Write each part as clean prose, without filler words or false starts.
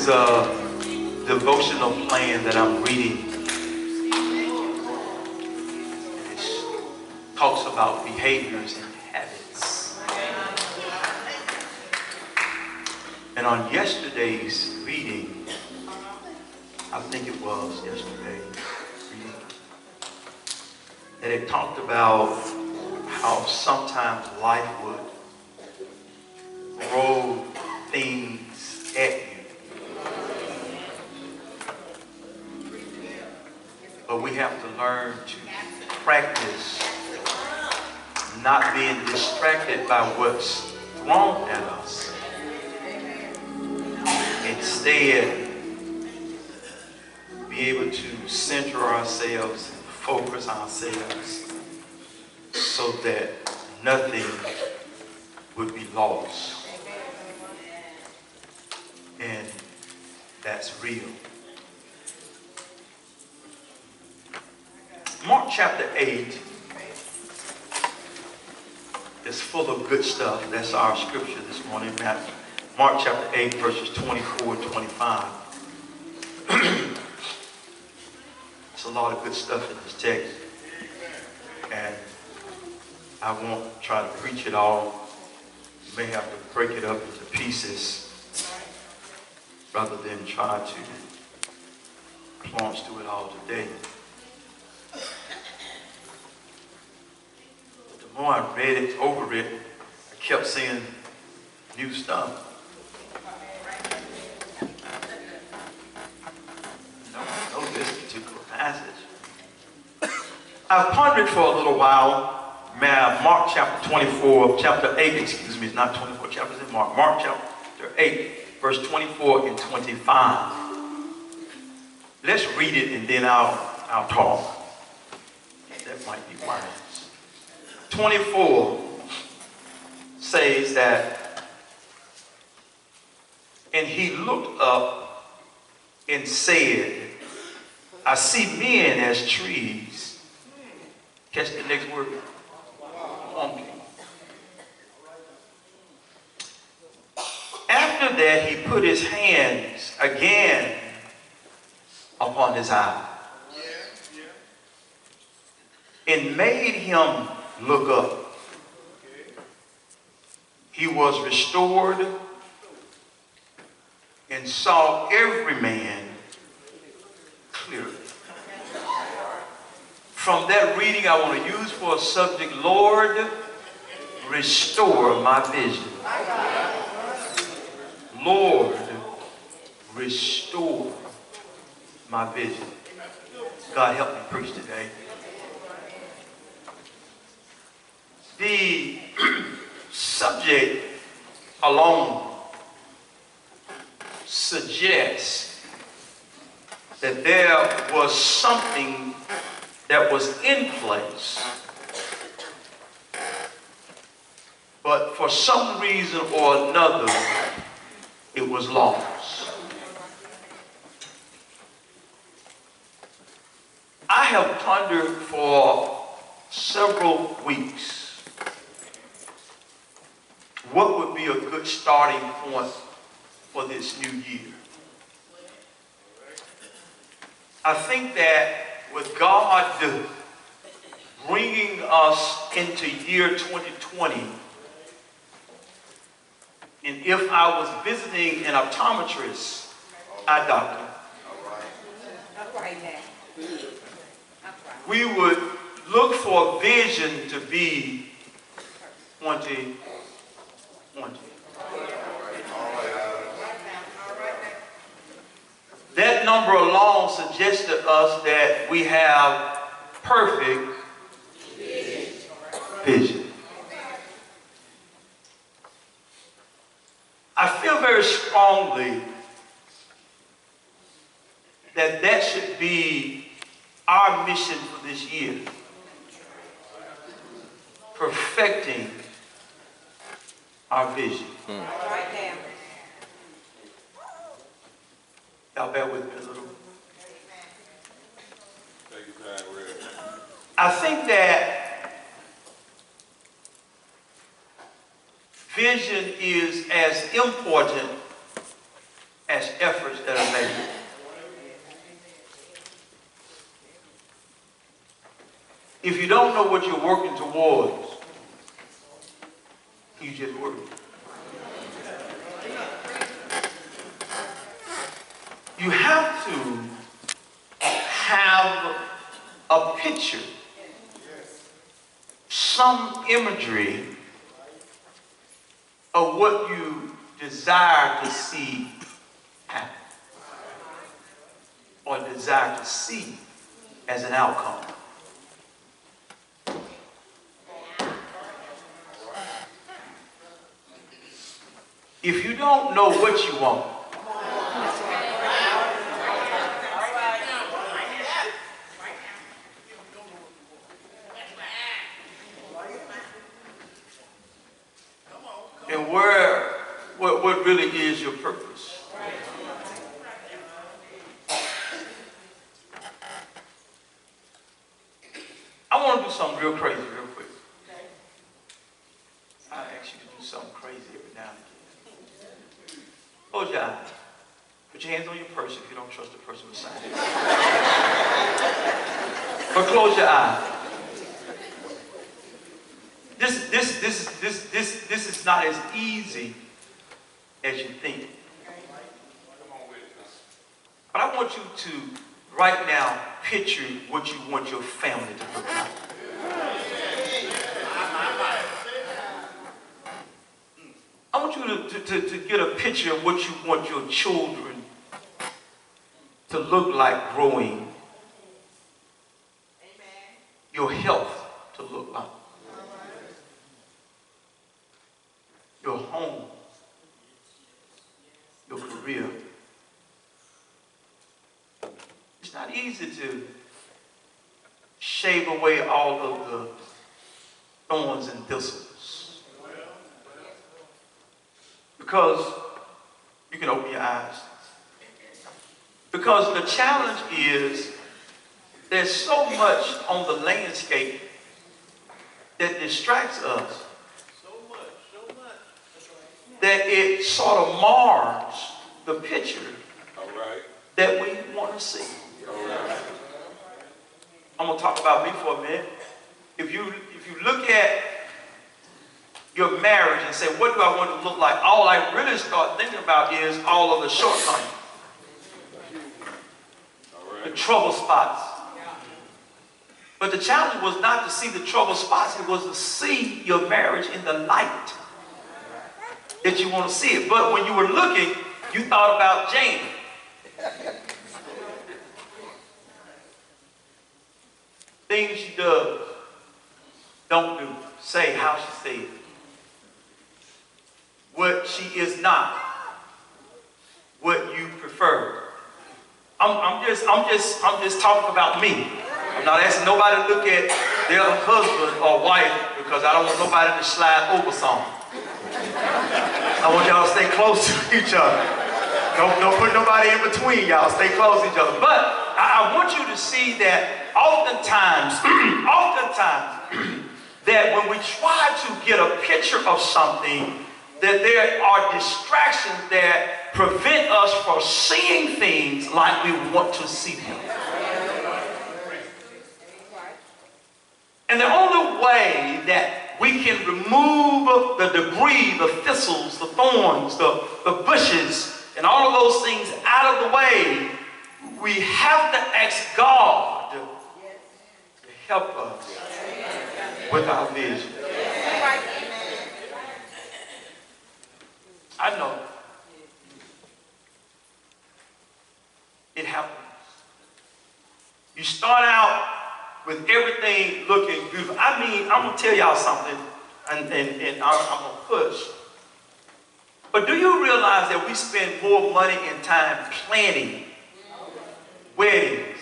is a devotional plan that I'm reading. It talks about behaviors and habits. And on yesterday's reading, I think it was yesterday, that it talked about how sometimes life would throw things at you. But we have to learn to practice not being distracted by what's thrown at us. Instead, be able to center ourselves and focus ourselves so that nothing would be lost. And that's real. Mark chapter 8 is full of good stuff. That's our scripture this morning. Mark chapter 8, verses 24 and 25. There's a lot of good stuff in this text. And I won't try to preach it all. You may have to break it up into pieces rather than try to plunge through it all today. But the more I read it, over it, I kept seeing new stuff. I know this particular passage. I've pondered for a little while. Mark chapter 24, chapter 8, excuse me, it's not 24 chapters in Mark. Mark chapter 8, verse 24 and 25. Let's read it and then I'll talk. That might be wise. 24 says that, and he looked up and said, I see men as trees. Catch the next word. Walking. After that, he put his hands again upon his eye and made him look up. He was restored and saw every man clearly. From that reading, I want to use for a subject, Lord, restore my vision. Lord, restore my vision. God help me preach today. The subject alone suggests that there was something that was in place, but for some reason or another, it was lost. I have pondered for several weeks what would be a good starting point for this new year. I think that with God bringing us into year 2020, and if I was visiting an optometrist, eye doctor, we would look for vision to be 2020. That number alone suggests to us that we have perfect vision. I feel very strongly that that should be our mission for this year. Perfecting our vision. Y'all bear with me a little. I think that vision is as important as as efforts that are made. If you don't know what you're working towards, you just work. You have to have a picture, some imagery of what you desire to see happen or desire to see as an outcome. If you don't know what you want, and what really is your purpose. I want to do something real crazy real quick. I ask you to do something crazy every now and again. Close your eyes. Put your hands on your purse if you don't trust the person beside you. But close your eyes. This is not as easy as you think. But I want you to right now picture what you want your family to look like. I want you to get a picture of what you want your children to look like growing. Your health to look like. Your home. Your career. It's not easy to shave away all of the thorns and thistles. Because you can open your eyes. Because the challenge is there's so much on the landscape that distracts us that it sort of mars the picture that we want to see. I'm going to talk about me for a minute. If you look at your marriage and say, what do I want to look like? All I really start thinking about is all of the shortcomings. The trouble spots. But the challenge was not to see the trouble spots, it was to see your marriage in the light that you want to see it. But when you were looking, you thought about Jane. Things she does, don't do, say how she says. What she is not, what you prefer. I'm just talking about me. I'm not asking nobody to look at their husband or wife because I don't want nobody to slide over something. I want y'all to stay close to each other. Don't put nobody in between y'all. Stay close to each other. But I want you to see that oftentimes, that when we try to get a picture of something, that there are distractions that prevent us from seeing things like we want to see them. And the only way that we can remove the debris, the thistles, the thorns, the bushes, and all of those things out of the way, we have to ask God to help us with our vision. I know it happens. You start out with everything looking beautiful. I mean, I'm going to tell y'all something, and I'm going to push. But do you realize that we spend more money and time planning weddings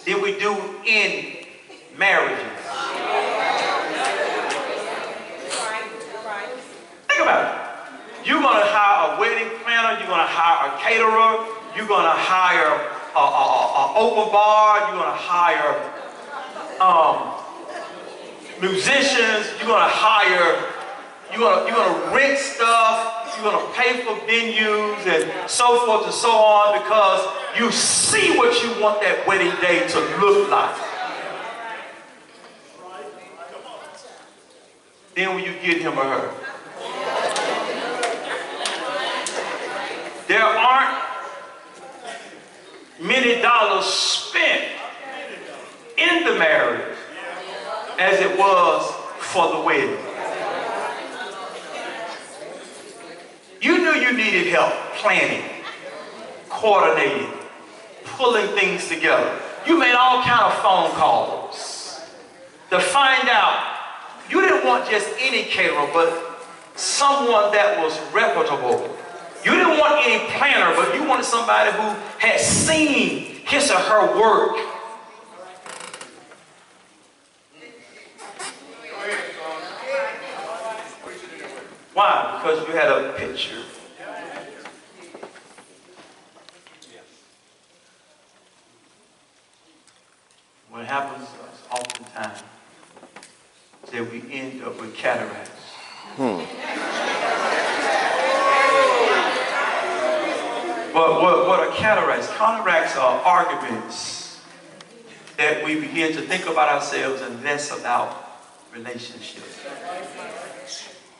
than we do in marriages? Think about it. You're going to hire a wedding planner, you're going to hire a caterer, you're going to hire an open bar, you're going to hire musicians, you're going to hire, you're going to rent stuff, you're going to pay for venues and so forth and so on because you see what you want that wedding day to look like. Then when you get him or her, there aren't many dollars spent in the marriage as it was for the wedding. You knew you needed help planning, coordinating, pulling things together. You made all kind of phone calls to find out. You didn't want just any caterer, but someone that was reputable. You didn't want any planner, but you wanted somebody who had seen his or her work. Why? Because you had a picture. What happens to us oftentimes is that we end up with cataracts. But what are cataracts? Cataracts are arguments that we begin to think about ourselves and less about relationships.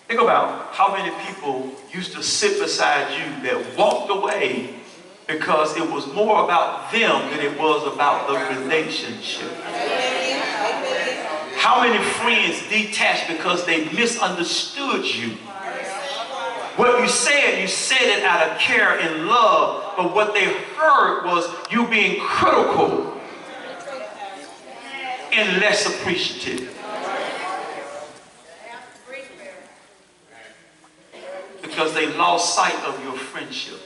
Think about how many people used to sit beside you that walked away because it was more about them than it was about the relationship. How many friends detached because they misunderstood you? What you said it out of care and love, but what they heard was you being critical and less appreciative. Because they lost sight of your friendship.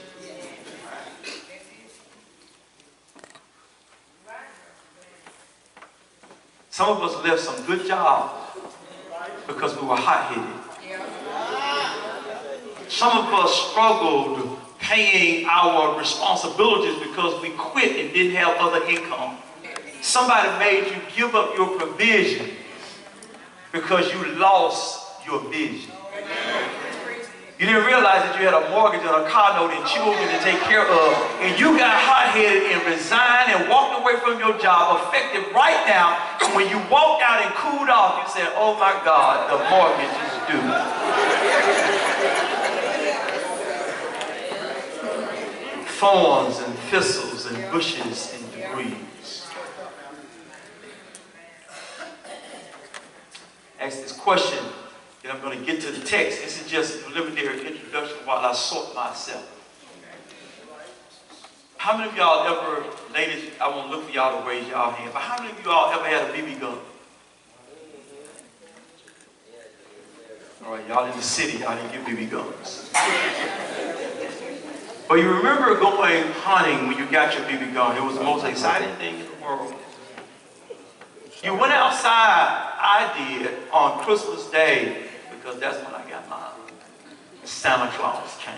Some of us left some good jobs because we were hot-headed. Some of us struggled paying our responsibilities because we quit and didn't have other income. Somebody made you give up your provision because you lost your vision. You didn't realize that you had a mortgage and a car note and children to take care of, and you got hot-headed and resigned and walked away from your job, effective right now. And when you walked out and cooled off, you said, "Oh my God, the mortgage is due." Thorns and thistles and bushes and debris. Ask this question. Then I'm going to get to the text. This is just a preliminary introduction while I sort myself. How many of y'all ever, ladies, I won't look for y'all to raise y'all hand, but how many of y'all ever had a BB gun? All right, y'all in the city, y'all didn't get BB guns. But you remember going hunting when you got your BB gun. It was the most exciting thing in the world. You went outside, I did, on Christmas Day, because that's when I got mine. Santa Claus came.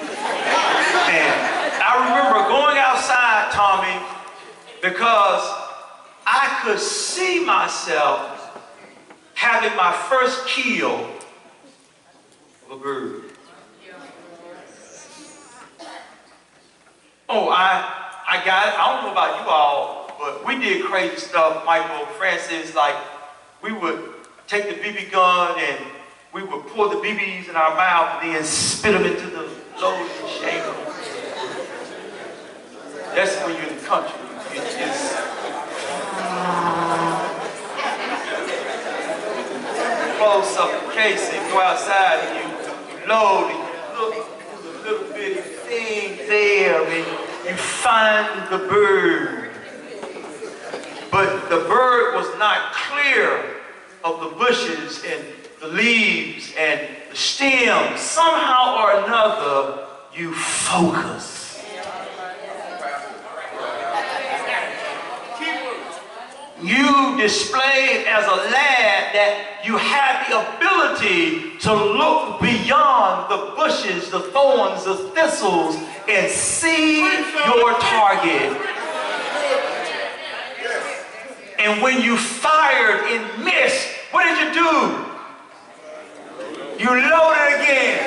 And I remember going outside, Tommy, because I could see myself having my first kill of a bird. Oh, I got it. I don't know about you all, but we did crazy stuff, Michael, Francis, like we would take the BB gun and we would pour the BBs in our mouth and then spit them into the load and shake them. That's when you're in the country. It's just close up the case and go outside and you load and you look for the little bitty thing there and you find the bird. But the bird was not clear of the bushes and the leaves and the stems. Somehow or another, you focus. You displayed as a lad that you had the ability to look beyond the bushes, the thorns, the thistles, and see your target. And when you fired and missed, what did you do? You loaded again.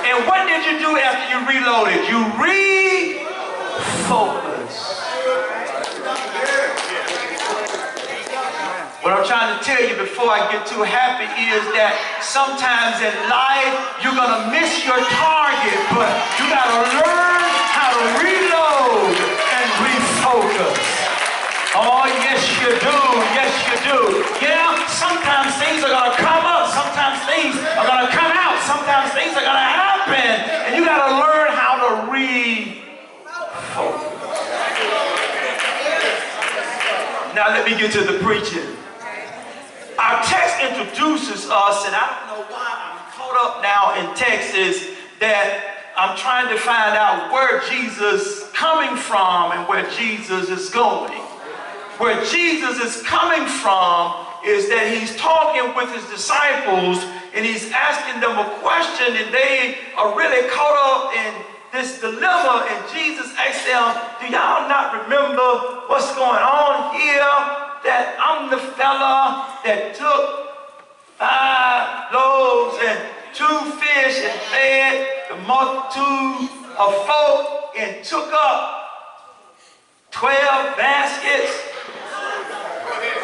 And And what did you do after you reloaded? You refocused. What I'm trying to tell you before I get too happy is that sometimes in life you're going to miss your target, but you got to learn how to reload and refocus. Oh, yes you do. Yes you do. Yeah, sometimes things are going to come up. Sometimes things are going to come out. Sometimes things are going to happen. And you got to learn how to refocus. Now let me get to the preaching. Our text introduces us, and I don't know why I'm caught up now in Texas, that I'm trying to find out where Jesus is coming from and where Jesus is going. Where Jesus is coming from is that he's talking with his disciples and he's asking them a question, and they are really caught up in this dilemma, and Jesus asked them, do y'all not remember what's going on here? That I'm the fella that took 5 loaves and 2 fish and fed the multitude of folk and took up 12 baskets.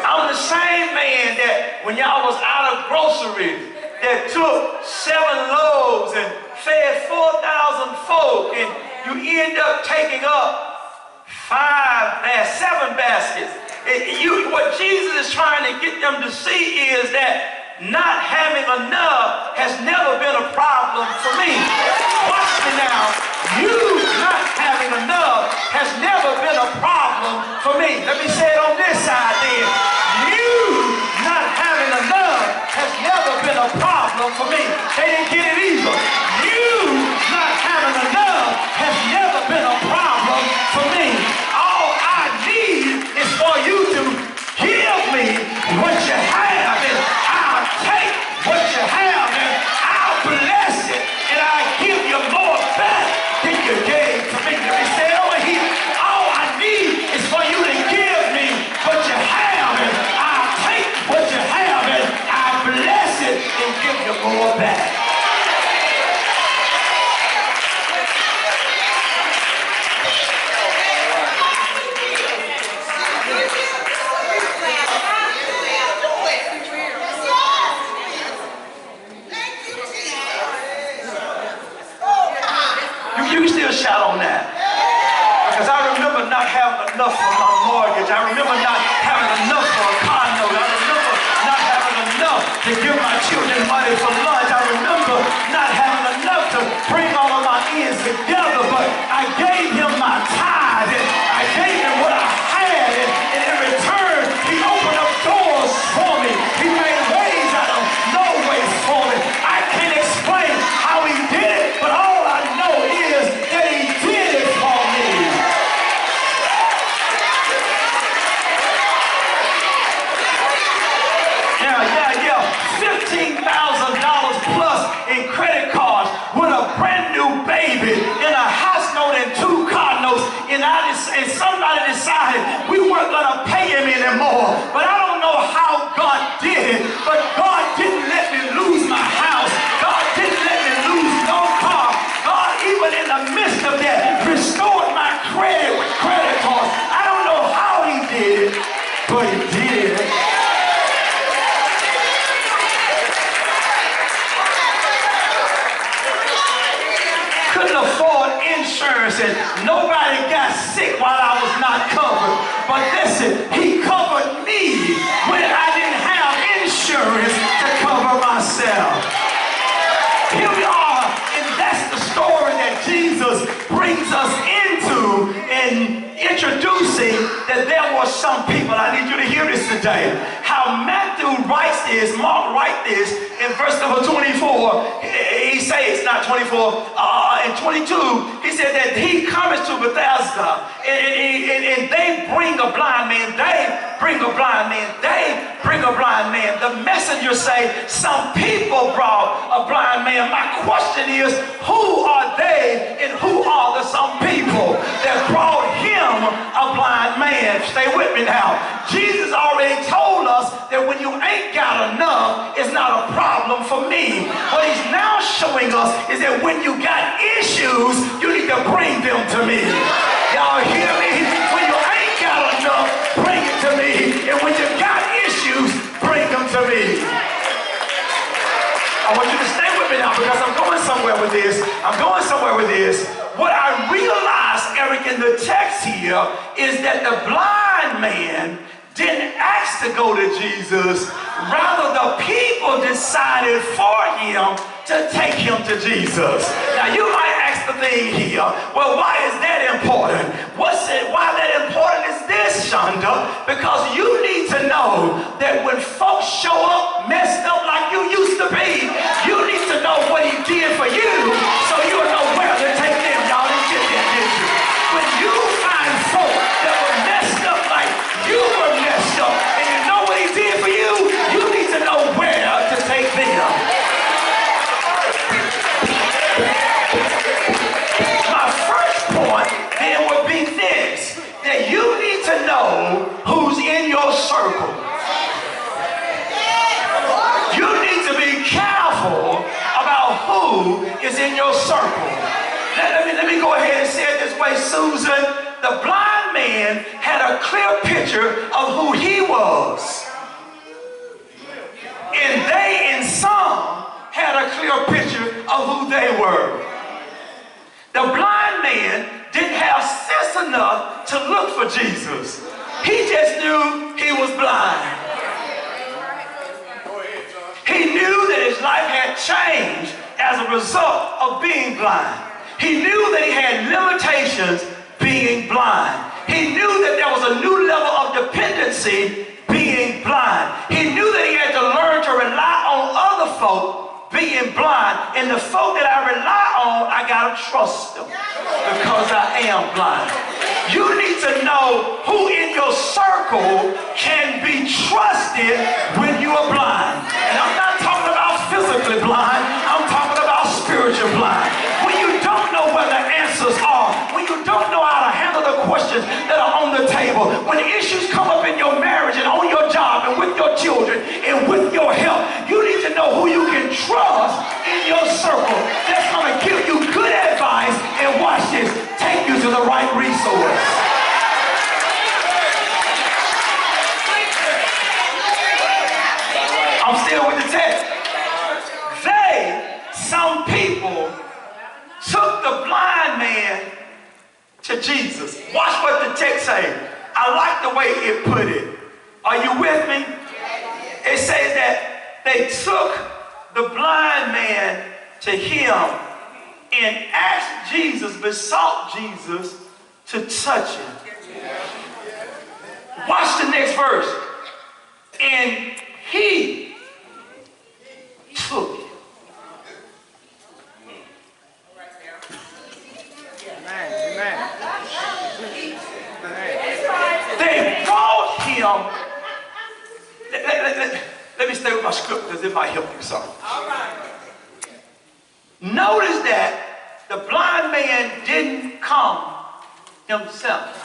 I'm the same man that when y'all was out of groceries that took 7 loaves and fed 4,000 folk, and you end up taking up 7 baskets. What Jesus is trying to get them to see is that not having enough has never been a problem for me. Watch me now. You not having enough has never been a problem for me. Let me say it on this side then. You not having enough has never been a problem for me. They didn't get it either. You not having enough has never been a problem for me. All I need is for you to give me what you have, and I'll take what you have, and I'll bless it, and I'll give you more back than you gave to me. Let me say it over here. All I need is for you to give me what you have, and I'll take what you have, and I'll bless it and give you more back. You can still shout on that. Because I remember not having enough for my mortgage. I remember not having enough for a car note. I remember not having enough to give my children money for lunch. I remember not having enough to bring all of my ends together. But I gave him my tithe, and I gave him what I had. And in return, he opened up doors for me. He made ways out of no ways for me. I can't explain how he did it, but all I know is that he did it for me. Yeah. $15,000 plus in credit cards with a brand new baby and a house note and 2 car notes. And somebody decided we weren't going to pay him anymore. But I don't know how God did it, but God didn't let me lose my house. God didn't let me lose no car. God, even in the midst of that, restored my credit with credit cards. I don't know how he did it, but he did it. Couldn't afford insurance, and nobody got sick while I was not covered. But listen, he covered me when I didn't have insurance to cover myself. Here we are, and that's the story that Jesus brings us into in introducing that there were some people. I need you to hear this today. How Matthew writes this, Mark writes this in verse number 24. He says, not 24, in 22, he said that he comes to Bethesda, and they bring a blind man, they bring a blind man, they bring a blind man, the messenger say, some people brought a blind man. My question is, who are they and who are the some people that brought him a blind man? Stay with me now. Jesus already told us that when you ain't got enough, it's not a problem for me. What he's now showing us is that when you got issues, you need to bring them to me. Y'all hear me? When you ain't got enough, bring it to me. And when you got issues, bring them to me. I want you to stay with me now because I'm going somewhere with this. I'm going somewhere with this. What I realized, Eric, in the text here is that the blind man didn't ask to go to Jesus. Rather, the people decided for him to take him to Jesus. Now, you might ask the thing here, well, why is that important? Why that important is this, Shonda? Because you need to know that when folks show up messed up like you used to be, you need to know what he did for you so you'll know where to take them. Y'all didn't get that, did you? When you find folk that were messed up like you were messed up and you know what he did for you, you need to know where to take them. My first point then would be this, that you need to know who's in your circle. You need to be careful about who is in your circle. Let me go ahead and say it this way, Susan. The blind man had a clear picture of who he was. And they, in some, had a clear picture of who they were. The blind man didn't have sense enough to look for Jesus. He just knew he was blind. He knew that his life had changed as a result of being blind. He knew that he had limitations being blind. He knew that there was a new level of dependency being blind. He knew that he had to learn to rely on other folk being blind. And the folk that I rely on, I gotta trust them because I am blind. You need to know who in your circle can be trusted when you are blind. And I'm not talking about physically blind, I'm talking about spiritual blind. When you don't know where the answers are, when you don't know how to handle the questions that are on the table, when the issues come up in your marriage and on your job and with your children and with your health, you need to know who you can trust in your circle that's going to give you good advice and watch this, take you to the right resource. I'm still with the text. Some people took the blind man to Jesus. Watch what the text says. I like the way it put it. Are you with me? It says that they took the blind man to him and asked Jesus, besought Jesus to touch him. Watch the next verse. And he took it. They brought him. Let me stay with my script because it might help you some. Notice that the blind man didn't come himself.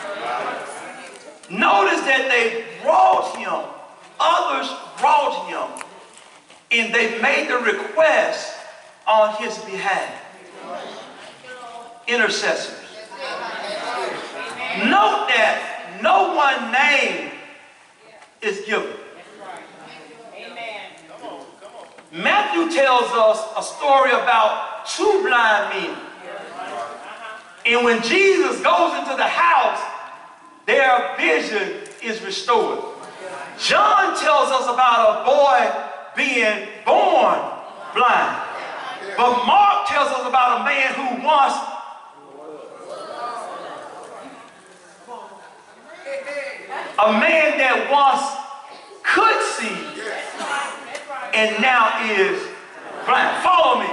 Notice that they brought him. Others brought him. And they made the request on his behalf. Intercessors. Note that no one name is given. Matthew tells us a story about two blind men. And when Jesus goes into the house, their vision is restored. John tells us about a boy being born blind. But Mark tells us about a man who once that once could see and now is blind. Follow me.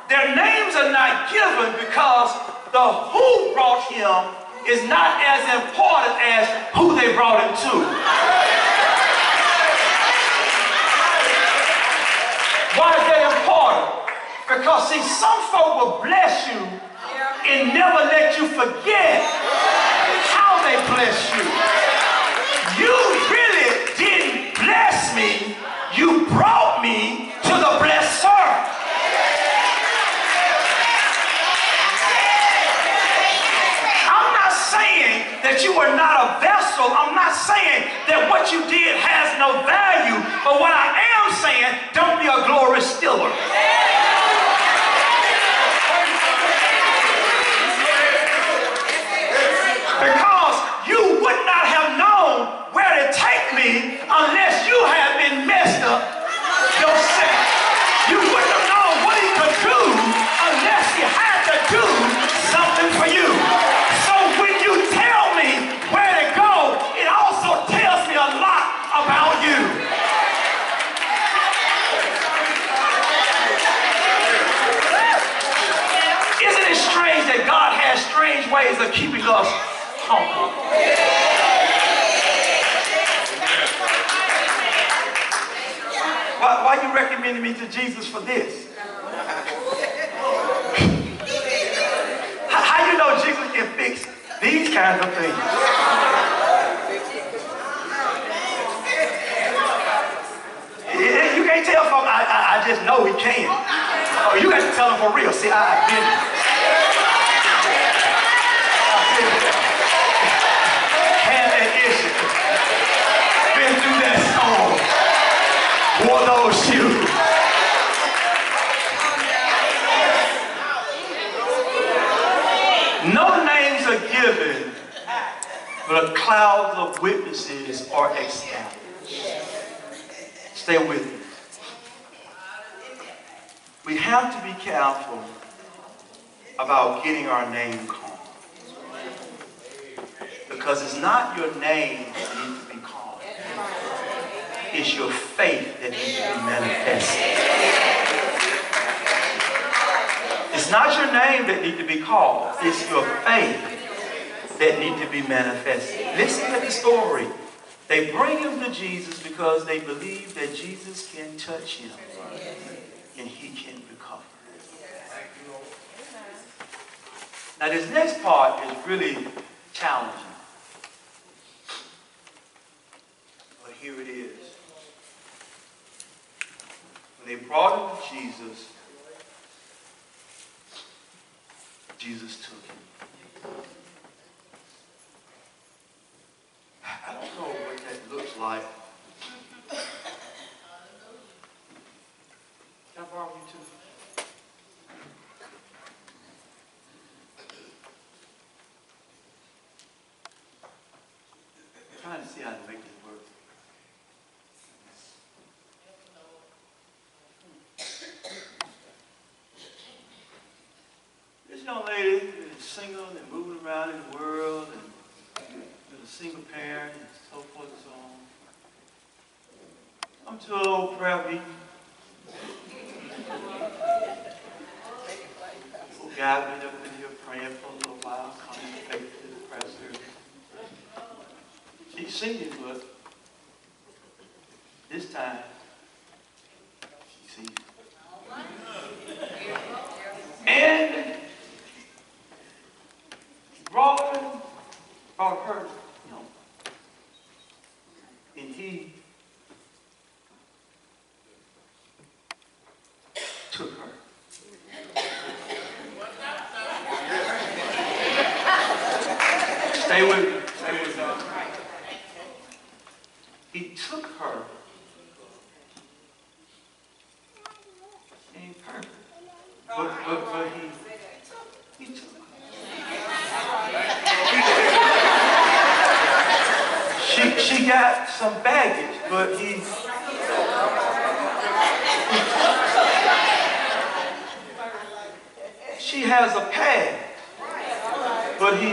Their names are not given because the who brought him is not as important as who they brought him to. Because see, some folk will bless you and never let you forget how they bless you. You really didn't bless me. You brought me to the blesser. I'm not saying that you were not a vessel. I'm not saying that what you did has no value. But what I am saying, don't be a glory stealer. Because you would not have known where to take me unless you had been messed up yourself. You wouldn't have known what he could do unless he had to do something for you. So when you tell me where to go, it also tells me a lot about you. Isn't it strange that God has strange ways of keeping us humble? Why you recommending me to Jesus for this? How you know Jesus can fix these kinds of things? You can't tell folks, I just know he can. Oh, you got to tell them for real. See, I've been there. Had that issue. Been through that storm. Wore those shoes. No names are given, but clouds of witnesses are established. Stay with me. We have to be careful about getting our name called. Because it's not your name that needs to be called. It's your faith that needs to be manifested. It's not your name that needs to be called. It's your faith that needs to be manifested. Listen to the story. They bring him to Jesus because they believe that Jesus can touch him and he can recover. Now this next part is really challenging. But here it is. When they brought him to Jesus, Jesus took him. I don't know what that looks like. Can I borrow you too? I'm trying to see how to make this work. This young lady is single and moving around in the world and with a single parent and so forth and so on. I'm to an old prayer meeting. Oh, God, we've been here praying for a little while, coming to faith to the prayer service. She's singing, but this time, she's singing. And brought her, and he took her. Stay with me. Stay with me. He took her. Ain't perfect. But he took her. She got some baggage, but he she has a past, but he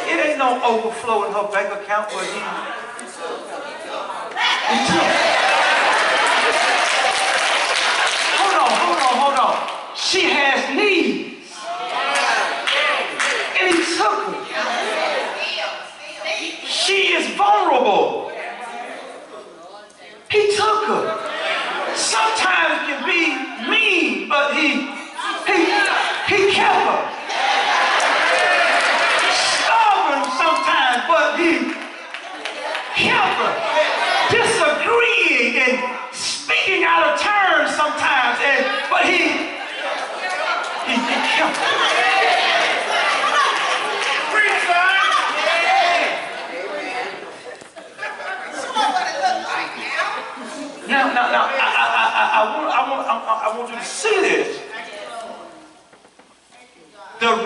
it ain't no overflow in her bank account, but he took. Hold on. She has needs. And he took her. She is vulnerable.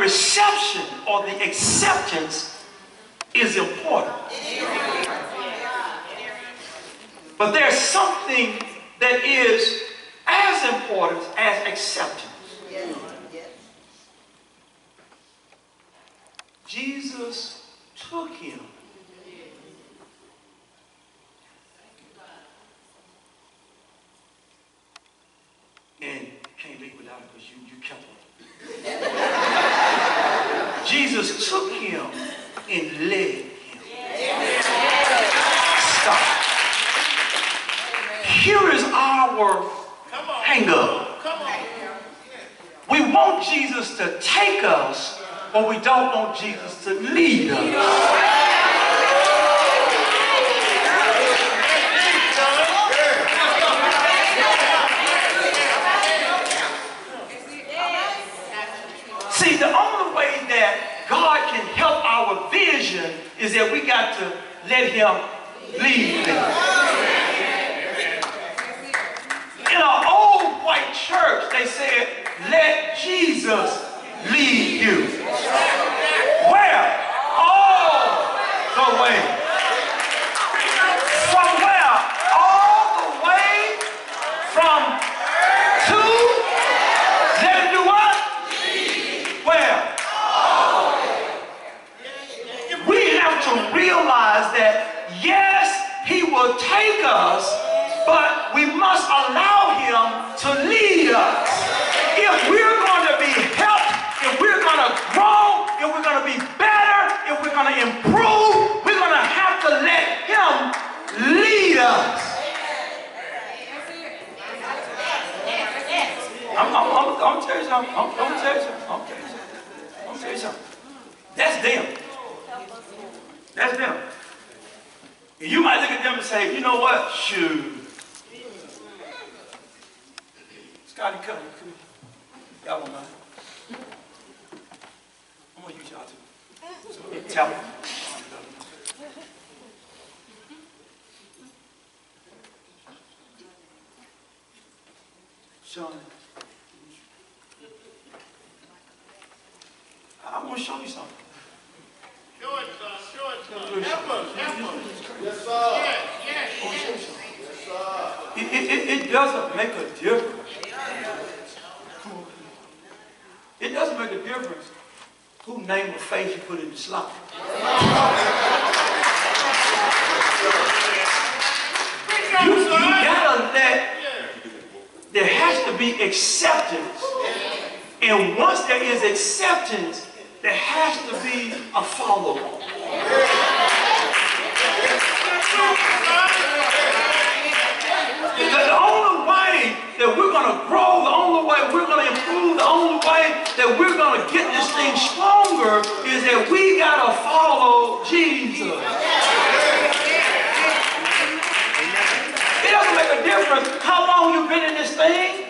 reception or the acceptance is important. But there's something that is as important as acceptance. Jesus took him. And you can't leave without it because you kept him. Jesus took him and led him. Stop. Here is our hang up. We want Jesus to take us, but we don't want Jesus to lead us. See, the only way that God can help our vision is that we got to let him lead us. In an old white church, they said, let Jesus lead you. Where? All the way. From where? All the way from to. Let him do what? Where? We have to realize that, yes, he will take us, but we must allow him to lead us. If we're going to be helped, if we're going to grow, if we're going to be better, if we're going to improve, we're going to have to let him lead us. I'm going to tell you something. I'm going to tell you something. That's them. That's them. And you might look at them and say, you know what? Shoot. Scotty, come here. Y'all won't mind. I'm going to use y'all too. So, tell me. Sean, I want to show you something. Show it, son. Help us. Yes, sir. Yes. I want to show you something. Yes, sir. It doesn't make a difference. It doesn't make a difference who name of faith you put in the slot. You gotta let, there has to be acceptance. And once there is acceptance, there has to be a follow-up. The only way that we're going to grow, the only way we're going to improve, the only way that we're going to get this thing stronger is that we got to follow Jesus. It doesn't make a difference how long you've been in this thing.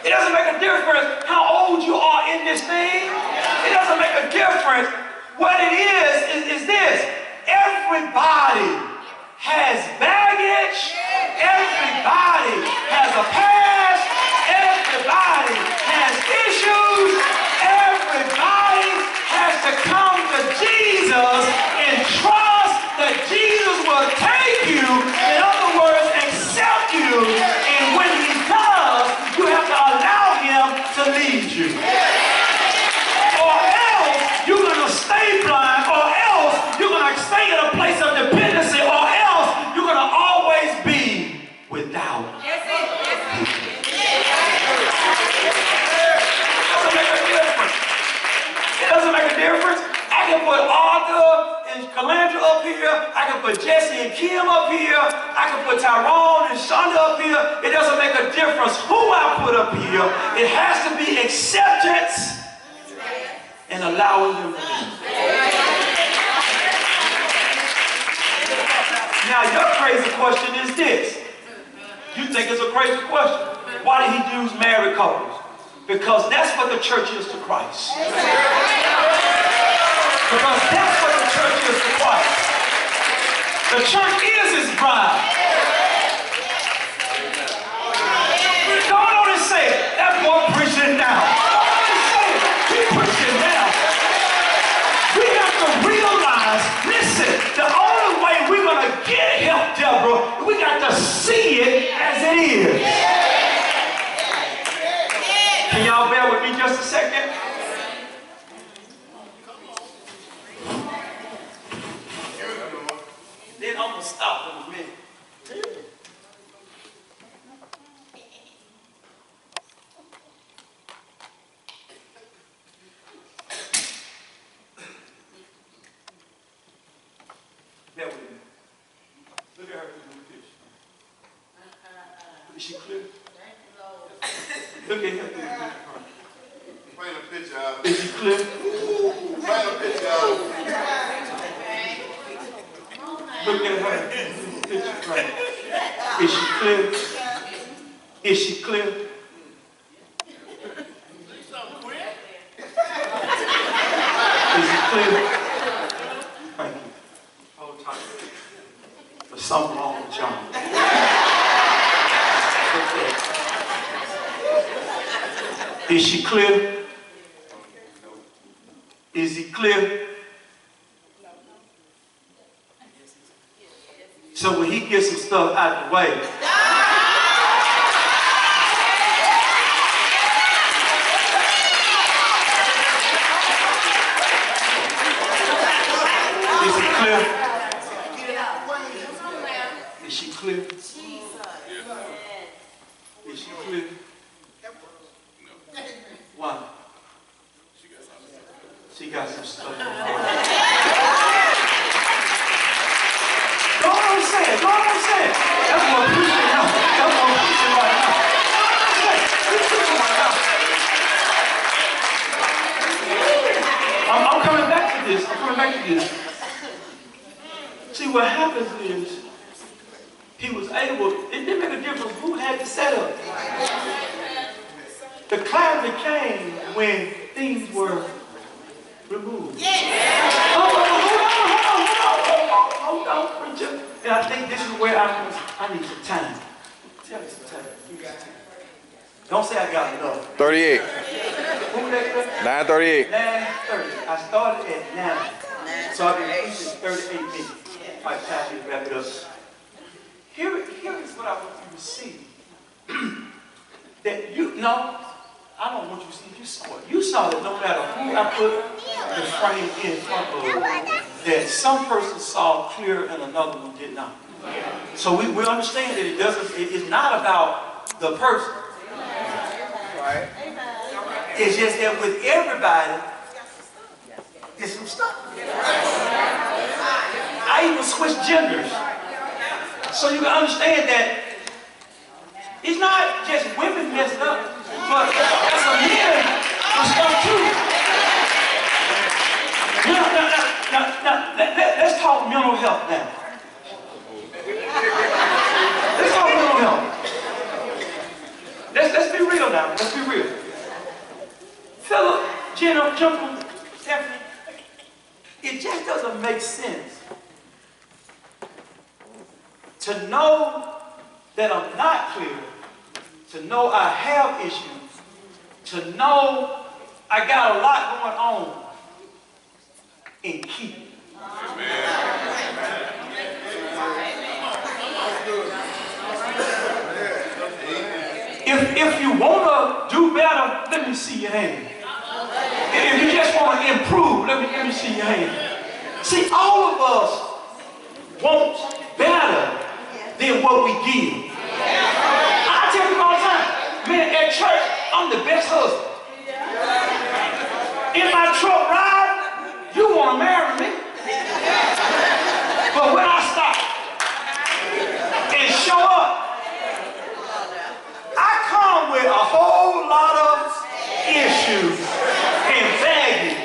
It doesn't make a difference how old you are in this thing. It doesn't make a difference. What it is this. Everybody has baggage. Everybody has a past. Everybody has issues. Everybody has to come to Jesus and trust that Jesus will take you. In other words, accept you. And when he does, you have to allow him to lead you. Or else you're going to stay blind. Or else you're going to stay in a place of dependency. Or else you're going to always be without. It doesn't make a difference. It doesn't make a difference. I can put Arthur and Calandra up here. I can put Jesse and Kim up here. I can put Tyrone and Shonda up here. It doesn't make a difference who I put up here. It has to be acceptance and allowing them to be. Now your crazy question is this. You think it's a crazy question. Why did he use married couples? Because that's what the church is to Christ. Because that's what the church is to Christ. The church is his bride. Don't only say it. That boy preaching now. Don't only say it. He preaching just a second. Then I'm going to stop in a minute. Bear with me. Look at her in the picture. Is she clear? Look at her. Paint a picture out. Is she clear? Paint a picture out. Look at her. Picture, right. Is she clear? Is she clear? Is she clear? Thank you. Hold tight. There's something wrong with y'all. Is she clear? Is he clear? So when he gets some stuff out the way, is he clear? Is she clear? Is she clear? Why? She got some stuff. Go on and say it. Go on and say it. That's what I'm preaching now. That's what I'm preaching right now. We're preaching right now. I'm coming back to this. I'm coming back to this. See, what happens is, he was able, it didn't make a difference who had the setup. The clarity came when things were removed. Hold on, preacher. And I think this is where I need some time. Tell me some time. Don't say I got enough. 38. Who that? 9:38. 9:30. I started at 9. So I've been preaching 38 minutes. By the time we wrap it up. Here is what I want you to see. That I don't want you to see if you saw it. You saw that no matter who I put the frame in front of, that some person saw clear and another one did not. So we understand that it's not about the person. Right? It's just that with everybody, there's some stuff. I even switched genders. So you can understand that it's not just women messed up, but as a man, some stuff too. Now, let's talk mental health now. Let's talk mental health. Let's be real now. Let's be real. Philip, Jenna, Jumper, Stephanie, it just doesn't make sense to know that I'm not clear, to know I have issues, to know I got a lot going on, and keep it. If you want to do better, let me see your hand. If you just want to improve, let me see your hand. See, all of us want better than what we give. I tell you all the time, man, at church, I'm the best husband. In my truck ride, you want to marry me. But when I stop and show up, I come with a whole lot of issues and baggage.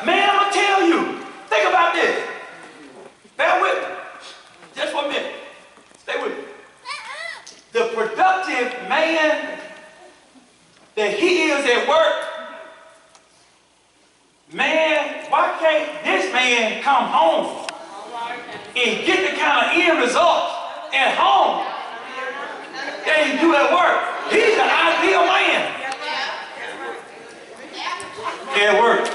Man, I'm going to tell you, think about this. Bear with me. Just for a minute. Stay with me. The productive man that he is at work, man, why can't this man come home and get the kind of end results at home that he do at work? He's an ideal man at work.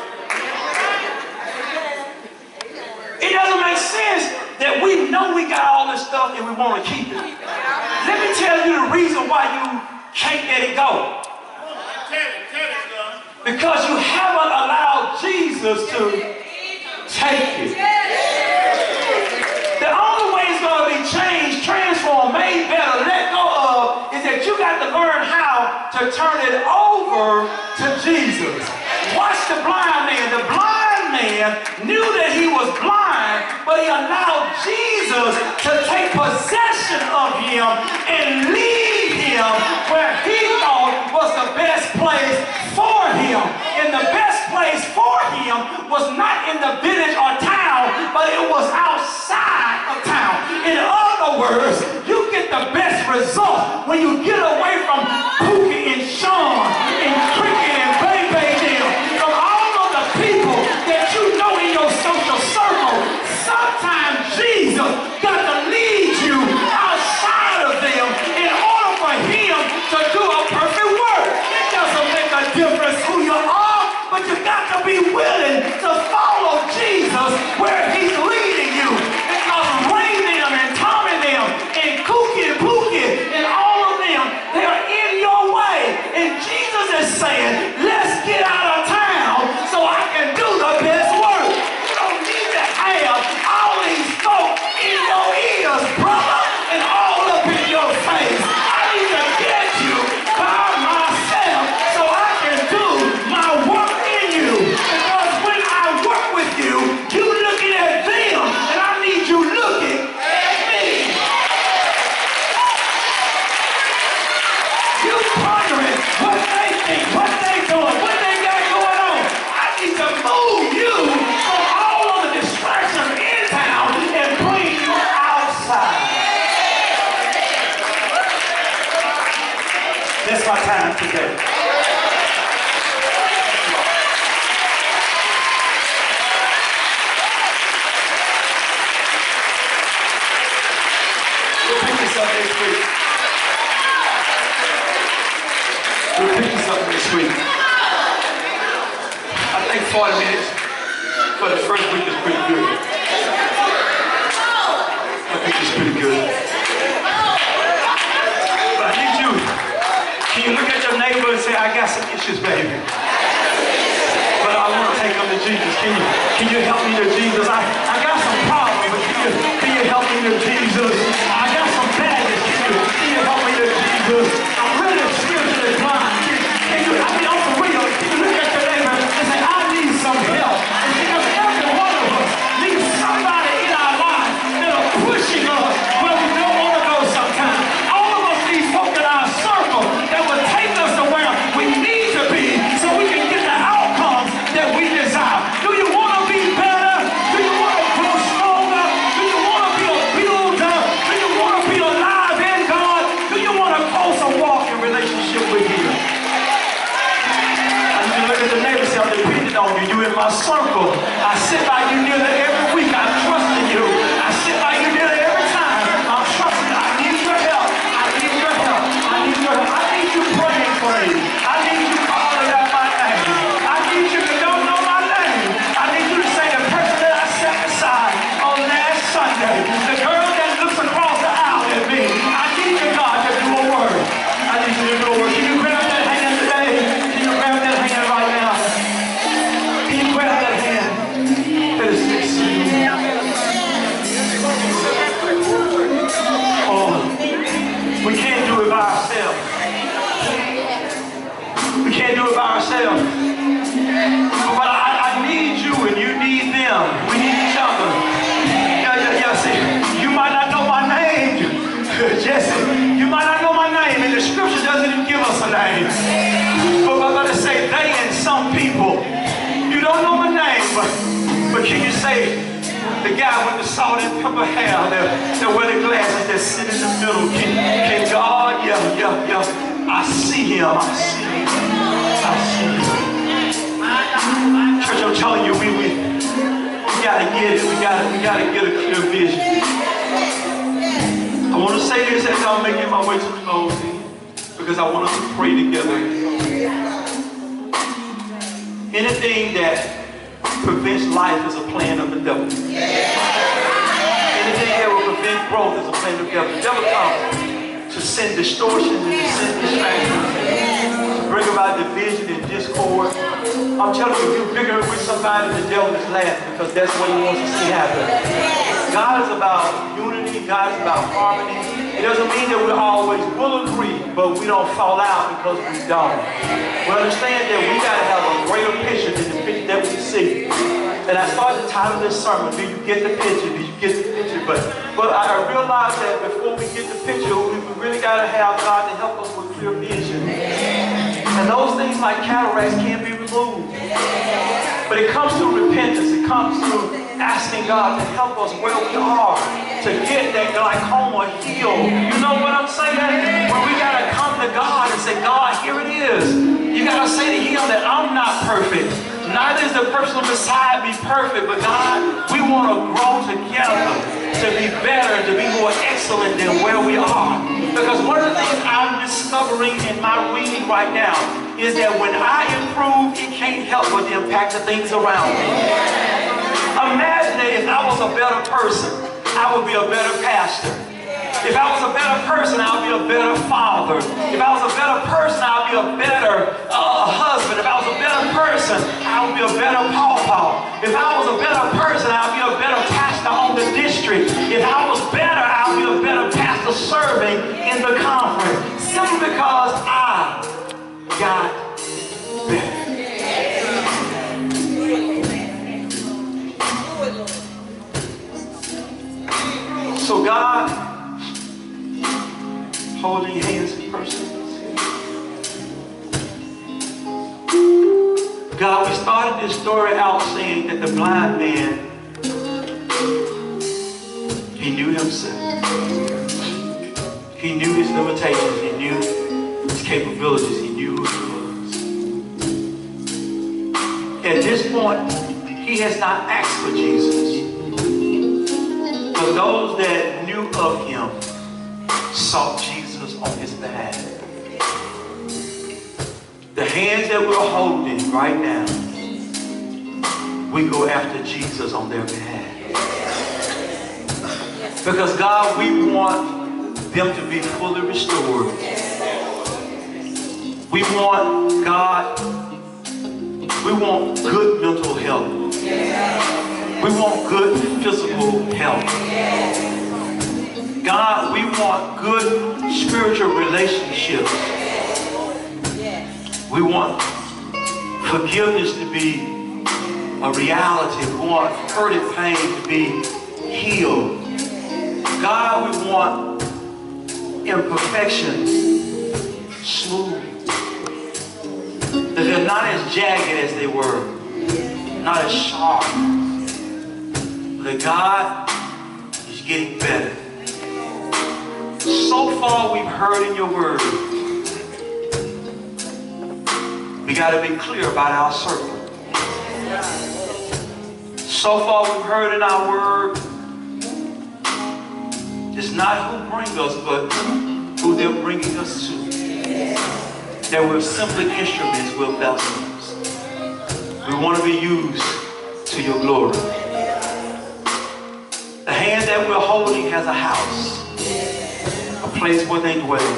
It doesn't make sense that we know we got all this stuff and we want to keep it. Let me tell you the reason why you can't let it go. Tell it, Because you haven't allowed Jesus to take it. The only way it's going to be changed, transformed, made better, let go of, is that you got to learn how to turn it over to Jesus. Watch the blind man. The blind man knew that he was blind, but he allowed Jesus to take possession of him and lead him where he thought was the best place for him. And the best place for him was not in the village or town, but it was outside of town. In other words, you get the best result when you get away from Pookie and Sean and Cricket and Baby them, from all of the people that you know in your social circle. Sometimes Jesus got to lead you outside of them in order for him to do a perfect work. It doesn't make a difference who you are, but you got to be willing to follow Jesus where he's leading you. Because Ray them and Tommy them and Kookie and Pookie and all of them, they are in your way. And Jesus is saying, let's get out of town so I can do the best work. You don't need to have all these folk in your ears, brother, and all up in your face. I need to get you by myself so I can do my work in you. Because when I work with you, you looking at them, and I need you looking at me. You pondering what they think, what they doing, what they got going on. I need to move you from all of the distractions in town and bring you outside. That's my time today. We'll pick this up next week. We'll pick this up next week. I think 40 minutes for the first week is pretty good. I think it's pretty good. But I need you. Can you look at your neighbor and say, I got some issues, baby, but I want to take them to Jesus. Can you help me to Jesus? I got some problems, but can you help me to Jesus? I got some badness. Can you help me to Jesus? I'm really spiritually blind. Can you, I mean, I'm for real. Can you look at your neighbor and say, I need some help? And because every one of us needs somebody in our lives that are pushing us where we don't want to go sometimes. All of us need folk in our circle that will take us to where we need to be so we can get the outcomes that we desire. Do you want to be better? Do you want to grow stronger? Do you want to be a builder? Do you want to be alive in God? Do you want to closer walk in relationship with Him? I need to look at the neighbor and say, I'm depending on you. You in my circle. I sit by you nearly every week. I trust in you. I sit by you nearly every time. I'm trusting. I need your help. I need your help. I need your help. I need you praying for me. I need you calling out my name. I need you to don't know my name. I need you to say the person that I set aside on last Sunday, the girl that looks across the aisle at me. I need you, God, to do a word. I need you to do a word. Can you grab that hand today? Can you grab that hand right now? Can you grab that hand that is next to you? Oh, we can't do it by ourselves. We can't do it by ourselves. But I need you and you need them. We need each other. Yeah. See, you might not know my name, Jesse. You might not know my name, and the scripture doesn't even give us a name. But I'm going to say they and some people. You don't know my name, but can you say the guy with the salt and pepper hair, that wear the glasses that sit in the middle? Can God? Yeah. I see him. I see him. Church, I'm telling you, we gotta get it. We gotta get a clear vision. I want to say this as I'm making my way to closing, because I want us to pray together. Anything that prevents life is a plan of the devil. Anything that will prevent growth is a plan of the devil. The devil comes to send distortions and to send distractions, to bring about division and discord. I'm telling you, if you're bigger with somebody, the devil is laughing because that's what he wants to see happen. God is about unity. God is about harmony. It doesn't mean that we always will agree, but we don't fall out because we don't. We understand that we got to have a greater picture than the picture that we see. And I started to title this sermon, do you get the picture? Do you get the picture? But I realized that before we get the picture, we really got to have God to help us with clear vision. And those things like cataracts can't be removed. But it comes through repentance. It comes through asking God to help us where we are to get that glaucoma healed. You know what I'm saying? When we got to come to God and say, God, here it is. You got to say to him that I'm not perfect. Neither is the person beside me perfect, but God, we want to grow together to be better, to be more excellent than where we are. Because one of the things I'm discovering in my reading right now is that when I improve, it can't help but impact the things around me. Imagine that if I was a better person, I would be a better pastor. If I was a better person, I would be a better father. If I was a better person, I would be a better husband. If I was a better person, I would be a better pawpaw. If I was a better person, I would be a better pastor on the district. If I was better, I would be a better pastor serving in the conference. Simply because I got better. So God, holding hands in person. God, we started this story out saying that the blind man, he knew himself. He knew his limitations. He knew his capabilities. He knew who he was. At this point, he has not asked for Jesus. But those that knew of him sought Jesus on his behalf. The hands that we're holding right now, we go after Jesus on their behalf. Because God, we want them to be fully restored. We want, God, we want good mental health. We want good physical health. God, we want good spiritual relationships. We want forgiveness to be a reality. We want hurt and pain to be healed. God, we want imperfections smooth. That they're not as jagged as they were, not as sharp. That God is getting better. So far we've heard in your word. We got to be clear about our circle. So far we've heard in our word, it's not who brings us, but who they're bringing us to. That we're simply instruments, we're vessels. We want to be used to your glory. The hand that we're holding has a house, a place where they dwell.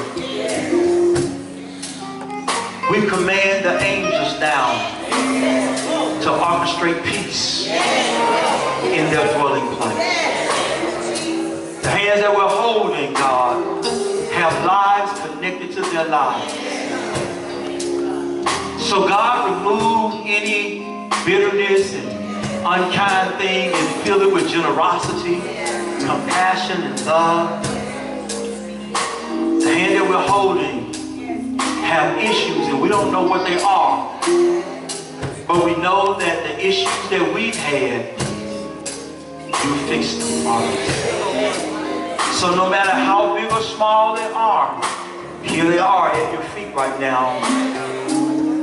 We command the angels now to orchestrate peace in their dwelling place. The hands that we're holding, God, have lives connected to their lives. So God, remove any bitterness and unkind thing and fill it with generosity, compassion, and love. The hand that we're holding have issues and we don't know what they are. But we know that the issues that we've had, you fixed them for us. So no matter how big or small they are, here they are at your feet right now.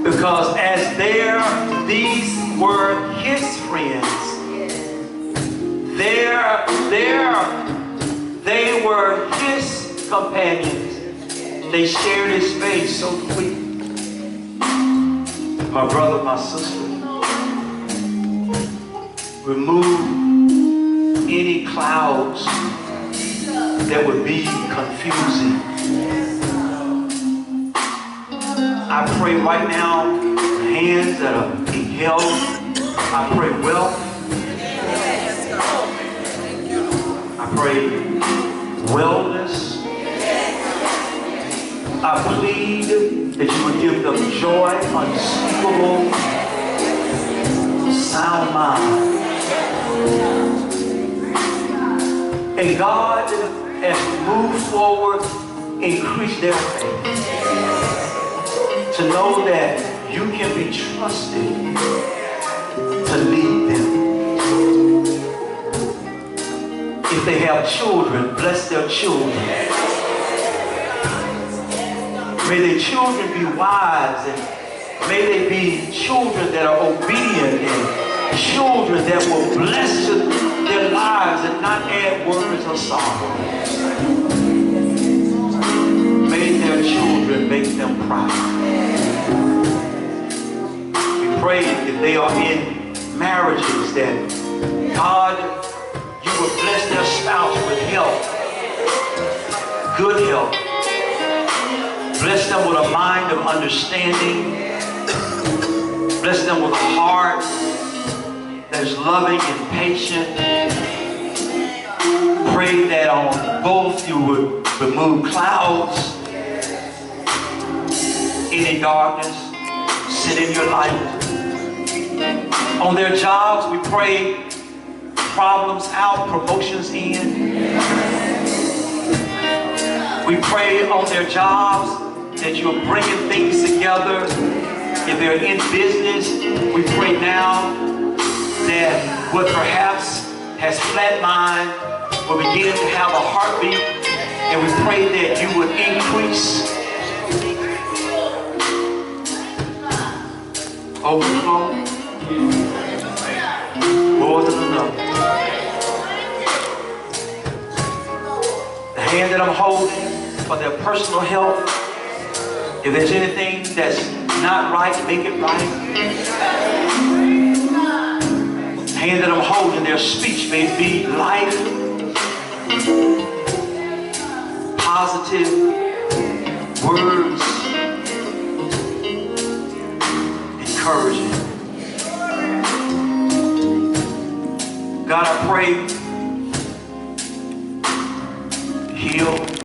Because as these were his friends, they were his companions. They shared his space so sweet. My brother, my sister, remove any clouds that would be confusing. I pray right now, the hands that are being held. I pray wealth. I pray wellness. I plead that you would give them joy, unspeakable, sound mind. And God, as we move forward, increase their faith. To know that you can be trusted to lead them. If they have children, bless their children. May their children be wise, and may they be children that are obedient, and children that will bless their lives and not add worries or sorrow. May their children make them proud. We pray if they are in marriages that God, you will bless their spouse with health, good health. Bless them with a mind of understanding. Bless them with a heart that is loving and patient. Pray that on both you would remove clouds, any darkness, sit in your light. On their jobs, we pray problems out, promotions in. We pray on their jobs that you're bringing things together. If they're in business, we pray now that what perhaps has flatlined will begin to have a heartbeat, and we pray that you would increase, overflow, more than enough. The hand that I'm holding for their personal health, if there's anything that's not right, make it right. The hand that I'm holding, their speech may be life, positive words, encouraging. God, I pray, heal,